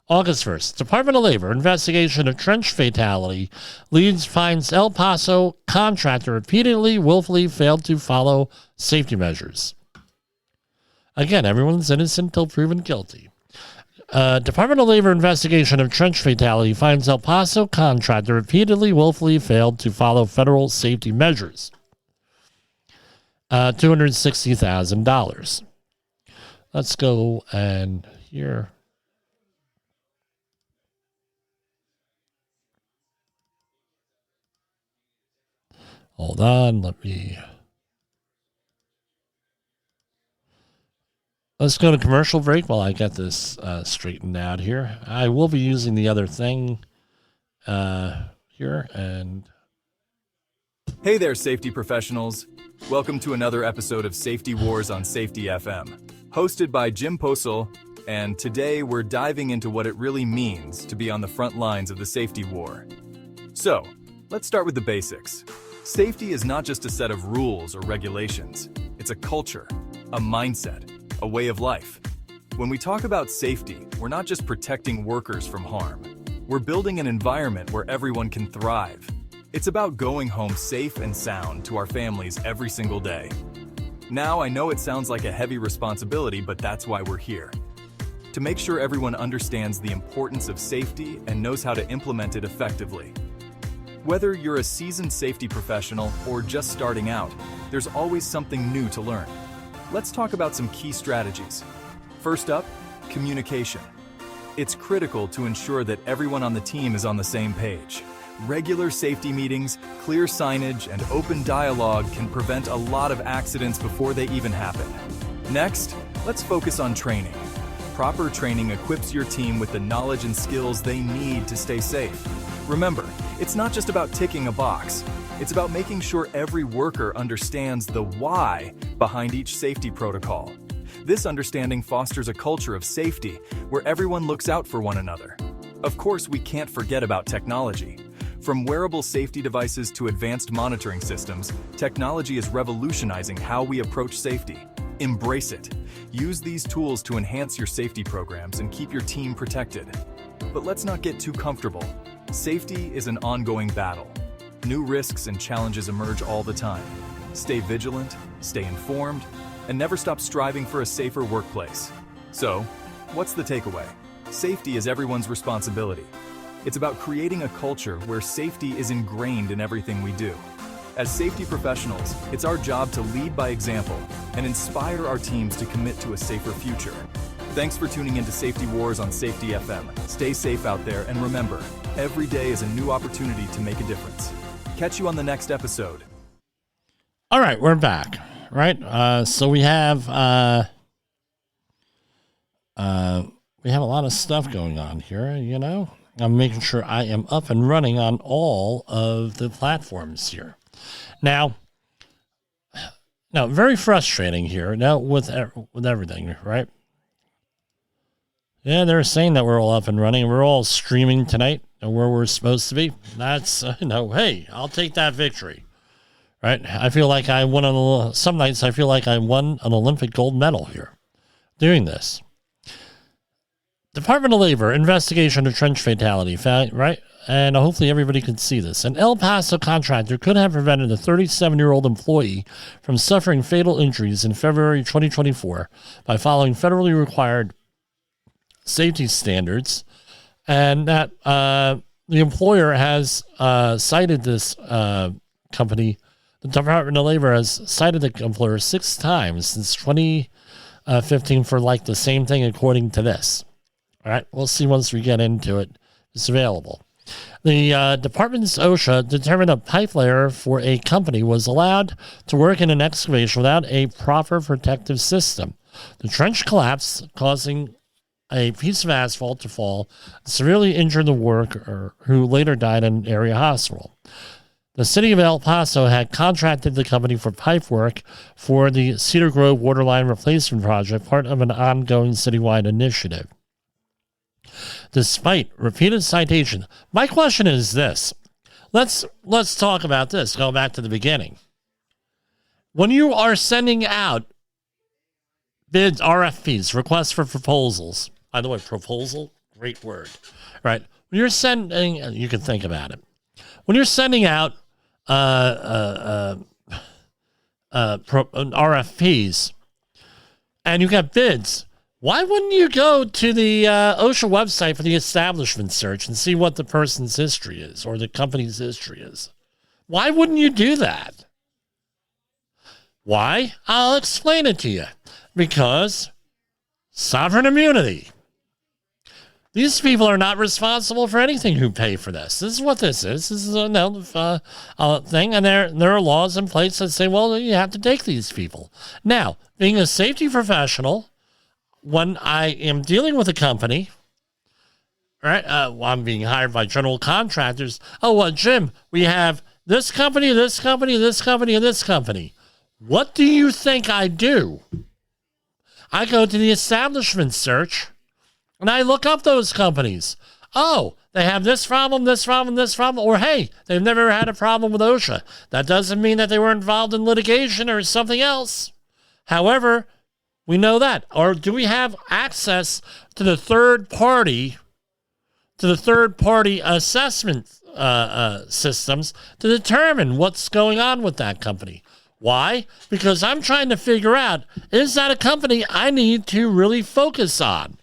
[SPEAKER 2] August 1st. Department of Labor investigation of trench fatality finds El Paso contractor repeatedly, willfully failed to follow safety measures. Again, everyone's innocent until proven guilty. Department of Labor investigation of trench fatality finds El Paso contractor repeatedly, willfully failed to follow federal safety measures. $260,000. Let's go and here. Hold on, let's go to commercial break while I get this straightened out here. I will be using the other thing here. And
[SPEAKER 7] hey there, safety professionals. Welcome to another episode of Safety Wars on Safety FM, hosted by Jim Posel, and today we're diving into what it really means to be on the front lines of the safety war. So, let's start with the basics. Safety is not just a set of rules or regulations. It's a culture, a mindset, a way of life. When we talk about safety, we're not just protecting workers from harm. We're building an environment where everyone can thrive. It's about going home safe and sound to our families every single day. Now, I know it sounds like a heavy responsibility, but that's why we're here. To make sure everyone understands the importance of safety and knows how to implement it effectively. Whether you're a seasoned safety professional or just starting out, there's always something new to learn. Let's talk about some key strategies. First up, communication. It's critical to ensure that everyone on the team is on the same page. Regular safety meetings, clear signage, and open dialogue can prevent a lot of accidents before they even happen. Next, let's focus on training. Proper training equips your team with the knowledge and skills they need to stay safe. Remember, it's not just about ticking a box. It's about making sure every worker understands the why behind each safety protocol. This understanding fosters a culture of safety where everyone looks out for one another. Of course, we can't forget about technology. From wearable safety devices to advanced monitoring systems, technology is revolutionizing how we approach safety. Embrace it. Use these tools to enhance your safety programs and keep your team protected. But let's not get too comfortable. Safety is an ongoing battle. New risks and challenges emerge all the time. Stay vigilant, stay informed, and never stop striving for a safer workplace. So, what's the takeaway? Safety is everyone's responsibility. It's about creating a culture where safety is ingrained in everything we do. As safety professionals, it's our job to lead by example and inspire our teams to commit to a safer future. Thanks for tuning into Safety Wars on Safety FM. Stay safe out there, and remember, every day is a new opportunity to make a difference. Catch you on the next episode.
[SPEAKER 2] all right, we're back. Right. So we have a lot of stuff going on here, you know. I'm making sure I am up and running on all of the platforms here. Now, very frustrating here. Now, with everything, right? Yeah, they're saying that we're all up and running. We're all streaming tonight and where we're supposed to be. That's, hey, I'll take that victory, right? I feel like I won some nights I feel like I won an Olympic gold medal here doing this. Department of Labor investigation of trench fatality, right? And hopefully everybody can see this. An El Paso contractor could have prevented a 37-year-old employee from suffering fatal injuries in February 2024 by following federally required safety standards, and that the employer has cited this company. The Department of Labor has cited the employer 6 times since 15 for like the same thing according to this. All right, we'll see once we get into it. It's available. The department's OSHA determined a pipe layer for a company was allowed to work in an excavation without a proper protective system. The trench collapsed, causing a piece of asphalt to fall, severely injured the worker, who later died in an area hospital. The city of El Paso had contracted the company for pipe work for the Cedar Grove Waterline Replacement Project, part of an ongoing citywide initiative. Despite repeated citation, my question is this. Let's talk about this. Go back to the beginning. When you are sending out bids, RFPs, requests for proposals. By the way, proposal, great word, right? When you're sending, you can think about it. When you're sending out RFPs and you got bids, why wouldn't you go to the OSHA website for the establishment search and see what the person's history is or the company's history is? Why wouldn't you do that? Why? I'll explain it to you. Because sovereign immunity. These people are not responsible for anything who pay for this. This is what this is. This is a thing, and there are laws in place that say, well, you have to take these people. Now, being a safety professional, when I am dealing with a company, right, I'm being hired by general contractors. Oh, well, Jim, we have this company, this company, this company, and this company. What do you think I do? I go to the establishment search, and I look up those companies. Oh, they have this problem, this problem, this problem. Or, hey, they've never had a problem with OSHA. That doesn't mean that they were involved in litigation or something else. However, we know that. Or do we have access to the third party assessment systems to determine what's going on with that company? Why? Because I'm trying to figure out, is that a company I need to really focus on?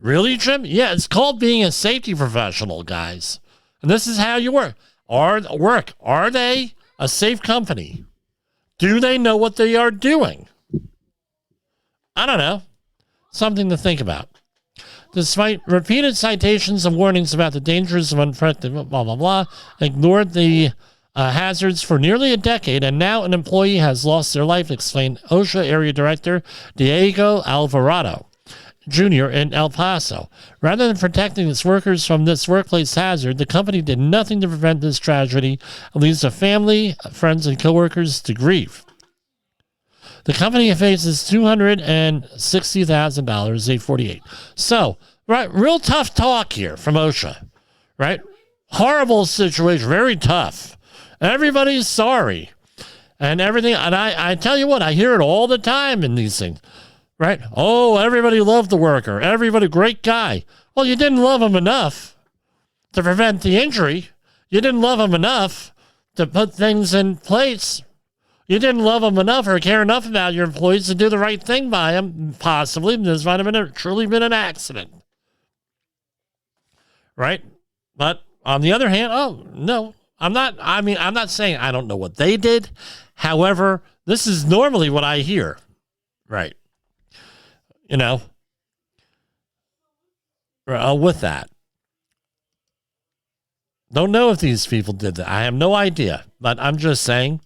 [SPEAKER 2] Really, Jim? Yeah, it's called being a safety professional, guys. And this is how you work. Are they a safe company? Do they know what they are doing? I don't know. Something to think about. Despite repeated citations and warnings about the dangers of unprotected blah, blah, blah, ignored the hazards for nearly a decade, and now an employee has lost their life, explained OSHA Area Director Diego Alvarado Jr. in El Paso. Rather than protecting its workers from this workplace hazard, the company did nothing to prevent this tragedy and leaves the family, friends, and coworkers to grieve. The company faces $260,000, $848. So, right, real tough talk here from OSHA, right? Horrible situation, very tough. Everybody's sorry and everything. And I tell you what, I hear it all the time in these things, right? Oh, everybody loved the worker. Everybody, great guy. Well, you didn't love him enough to prevent the injury. You didn't love him enough to put things in place. You didn't love them enough or care enough about your employees to do the right thing by them. Possibly, this might have truly been an accident. Right? But on the other hand, oh, no, I'm not saying I don't know what they did. However, this is normally what I hear. Right. You know, with that. Don't know if these people did that. I have no idea, but I'm just saying.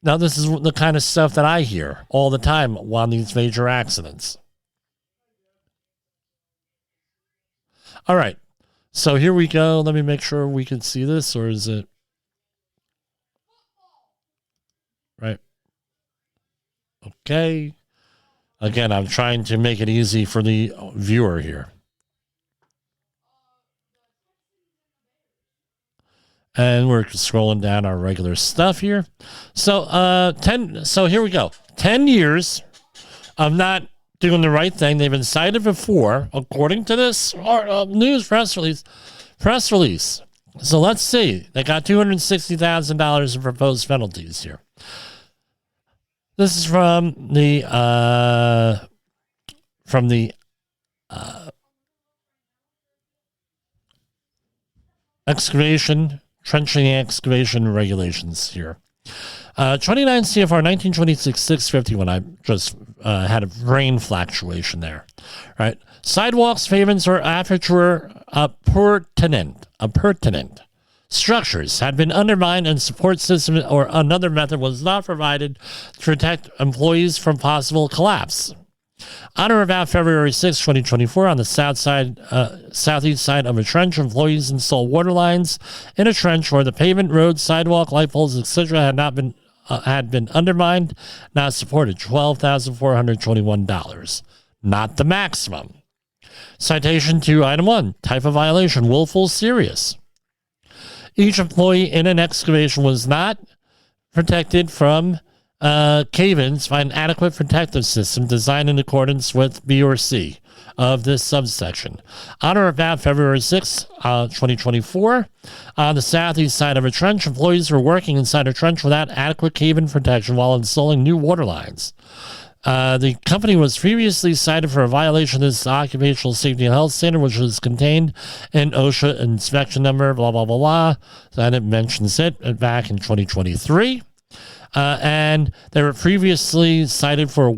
[SPEAKER 2] Now, this is the kind of stuff that I hear all the time on these major accidents. All right. So here we go. Let me make sure we can see this, or is it? Right. Okay. Again, I'm trying to make it easy for the viewer here. And we're scrolling down our regular stuff here. So, so here we go. 10 years of not doing the right thing. They've been cited before, according to this news press release. So let's see. They got $260,000 in proposed penalties here. This is from the trenching excavation regulations here. 29 CFR 1926-651. I just had a brain fluctuation there. Right? Sidewalks, pavements, or aperture appurtenant structures had been undermined and support system or another method was not provided to protect employees from possible collapse. On or about February 6, 2024, on the southeast side of a trench, employees installed water lines in a trench where the pavement, road, sidewalk, light poles, etc. had been undermined, not supported. $12,421, not the maximum. Citation to item 1, type of violation, willful, serious. Each employee in an excavation was not protected from cave-ins by an adequate protective system designed in accordance with B or C of this subsection. On or about February 6, 2024, on the southeast side of a trench, employees were working inside a trench without adequate cave-in protection while installing new water lines. The company was previously cited for a violation of this occupational safety and health standard, which was contained in OSHA inspection number, blah, blah, blah, blah. And it mentions it back in 2023. And they were previously cited for a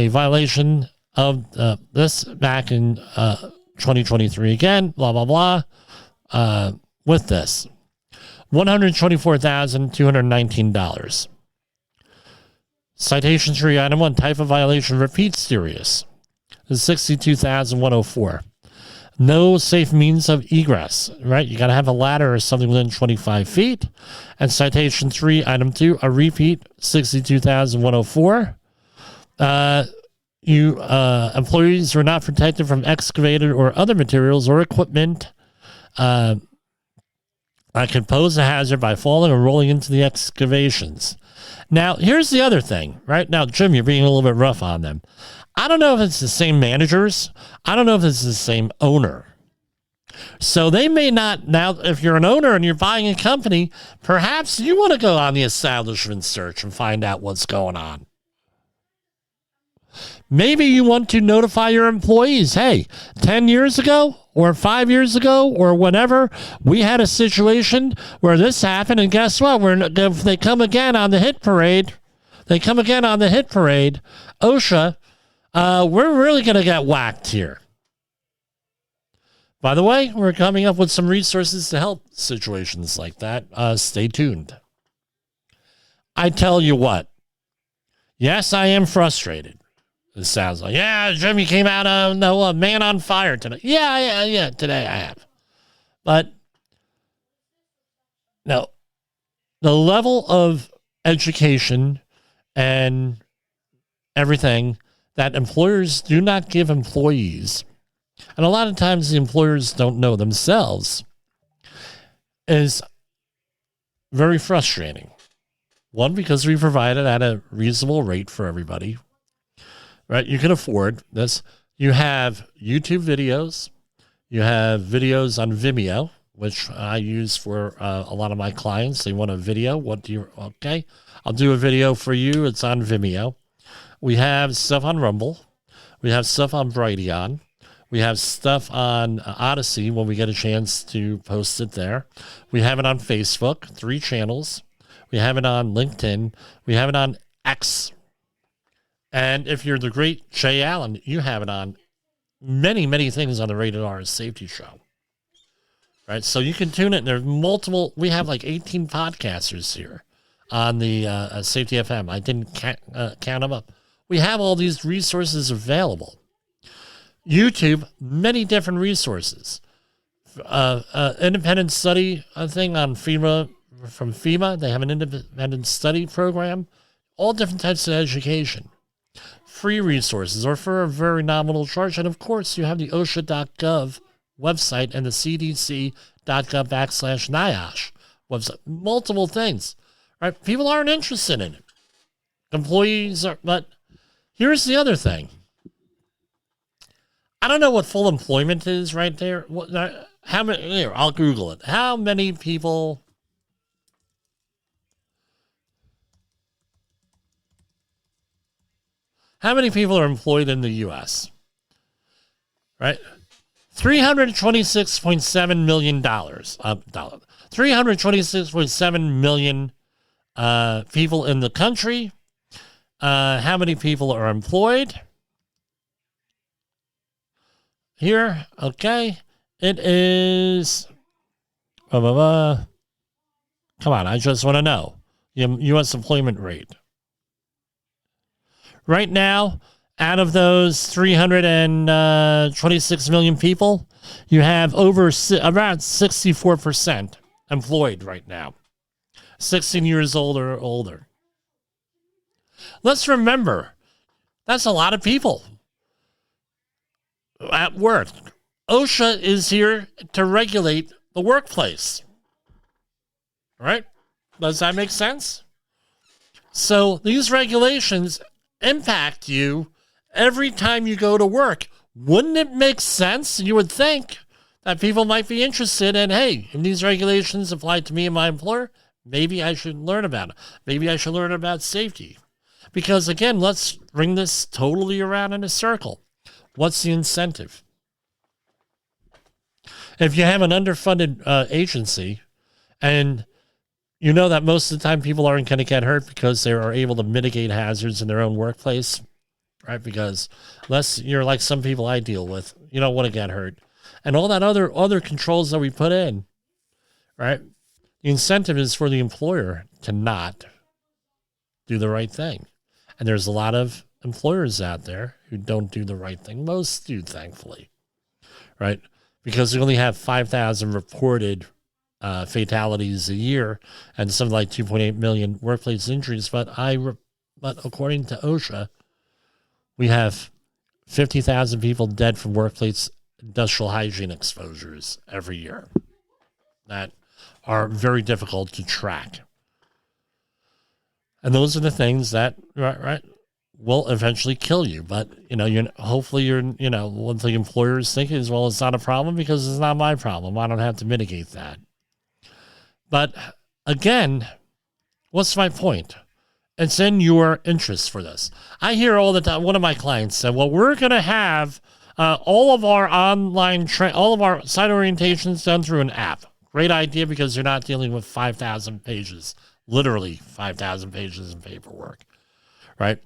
[SPEAKER 2] violation of this back in 2023 again, blah, blah, blah, with this. $124,219. Citation tree item 1, type of violation, repeat serious. Is $62,104. No safe means of egress, right? You got to have a ladder or something within 25 feet. And citation 3, item 2, a repeat, $62,104. Employees were not protected from excavated or other materials or equipment that could pose a hazard by falling or rolling into the excavations. Now, here's the other thing, right? Now, Jim, you're being a little bit rough on them. I don't know if it's the same managers. I don't know if it's the same owner. So they may not, now, if you're an owner and you're buying a company, perhaps you want to go on the establishment search and find out what's going on. Maybe you want to notify your employees, hey, 10 years ago or 5 years ago or whenever, we had a situation where this happened, and guess what? If they come again on the hit parade, OSHA, we're really going to get whacked here. By the way, we're coming up with some resources to help situations like that. Stay tuned. I tell you what, yes, I am frustrated. It sounds like, yeah, Jimmy came out of man on fire today. Yeah, today I have. But no, the level of education and everything that employers do not give employees, and a lot of times the employers don't know themselves, is very frustrating. One, because we provide it at a reasonable rate for everybody. Right, you can afford this. You have YouTube videos. You have videos on Vimeo, which I use for a lot of my clients. They want a video. Okay, I'll do a video for you. It's on Vimeo. We have stuff on Rumble. We have stuff on Brighteon. We have stuff on Odyssey when we get a chance to post it there. We have it on Facebook, 3 channels. We have it on LinkedIn. We have it on X. And if you're the great Jay Allen, you have it on many, many things on the Rated R Safety Show. Right? So you can tune it. There's multiple. We have like 18 podcasters here on the Safety FM. I didn't count them up. We have all these resources available. YouTube, many different resources. Independent study thing on FEMA, from FEMA. They have an independent study program. All different types of education. Free resources or for a very nominal charge. And of course, you have the OSHA.gov website and the CDC.gov/NIOSH website. Multiple things. Right? People aren't interested in it. Employees are, but here's the other thing. I don't know what full employment is right there. How many? Here, I'll Google it. How many people? How many people are employed in the U.S.? Right? $326.7 million. $326.7 million people in the country, how many people are employed. Here, okay, it is, come on, I just want to know, U.S. employment rate. Right now, out of those 326 million people, you have around 64% employed right now, 16 years old or older. Let's remember, that's a lot of people at work. OSHA is here to regulate the workplace. Right? Does that make sense? So these regulations impact you every time you go to work. Wouldn't it make sense? You would think that people might be interested in, hey, if these regulations apply to me and my employer, maybe I should learn about it. Maybe I should learn about safety. Because again, let's bring this totally around in a circle. What's the incentive? If you have an underfunded agency and you know that most of the time people aren't going to get hurt because they are able to mitigate hazards in their own workplace, right? Because unless you're like some people I deal with, you don't want to get hurt. And all that other controls that we put in, right? The incentive is for the employer to not do the right thing. And there's a lot of employers out there who don't do the right thing. Most do, thankfully, right? Because we only have 5,000 reported fatalities a year and something like 2.8 million workplace injuries. But according to OSHA, we have 50,000 people dead from workplace industrial hygiene exposures every year that are very difficult to track. And those are the things that, right, will eventually kill you. But, hopefully what the employers think is, well, it's not a problem because it's not my problem. I don't have to mitigate that. But again, what's my point? It's in your interest for this. I hear all the time, one of my clients said, well, we're going to have all of our online, all of our site orientations done through an app. Great idea because you're not dealing with 5,000 pages, literally 5,000 pages in paperwork, right?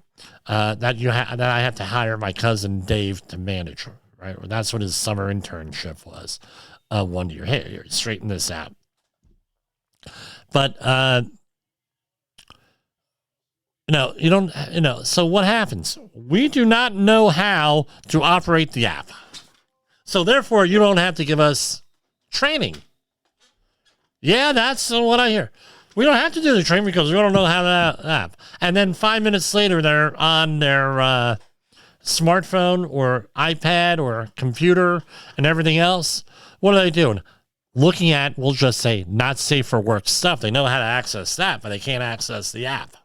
[SPEAKER 2] That I have to hire my cousin Dave to manage, right? That's what his summer internship was 1 year. Hey, here, straighten this out. But, so what happens? We do not know how to operate the app. So therefore, you don't have to give us training. Yeah, that's what I hear. We don't have to do the training because we don't know how to app. And then 5 minutes later, they're on their smartphone or iPad or computer and everything else. What are they doing? Looking at, we'll just say, not safe for work stuff. They know how to access that, but they can't access the app.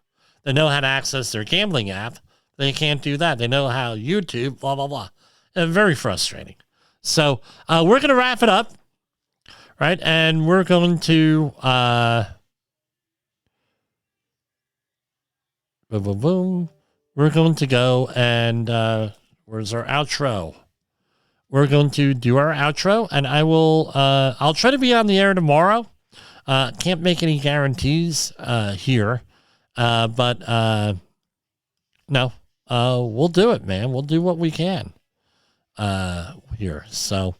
[SPEAKER 2] They know how to access their gambling app. They can't do that. They know how YouTube, blah, blah, blah. Very frustrating. So we're going to wrap it up, right? And we're going to... boom, boom, boom. We're going to go and where's our outro? We're going to do our outro, and I'll try to be on the air tomorrow. Can't make any guarantees here, but no, we'll do it, man. We'll do what we can here. So,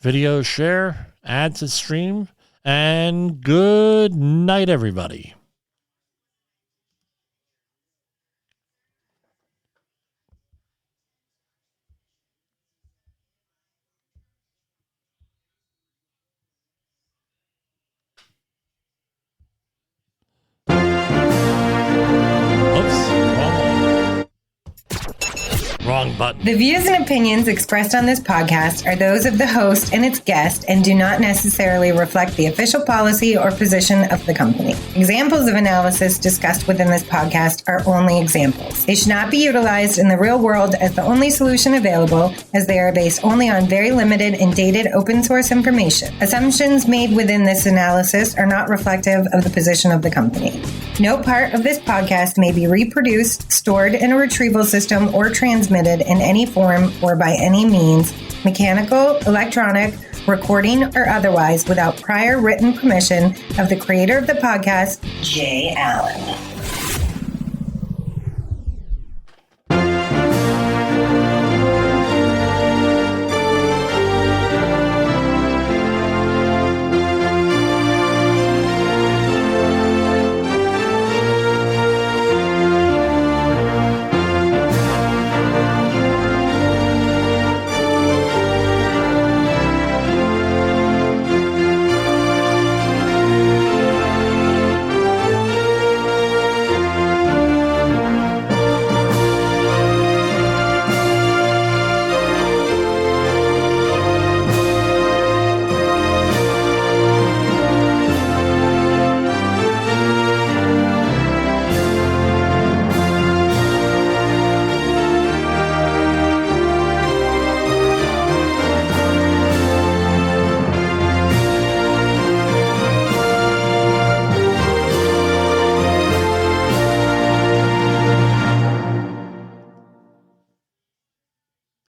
[SPEAKER 2] video share, add to stream, and good night, everybody. Wrong button.
[SPEAKER 8] The views and opinions expressed on this podcast are those of the host and its guest and do not necessarily reflect the official policy or position of the company. Examples of analysis discussed within this podcast are only examples. They should not be utilized in the real world as the only solution available, as they are based only on very limited and dated open source information. Assumptions made within this analysis are not reflective of the position of the company. No part of this podcast may be reproduced, stored in a retrieval system, or transmitted in any form or by any means, mechanical, electronic, recording or otherwise, without prior written permission of the creator of the podcast, Jay Allen.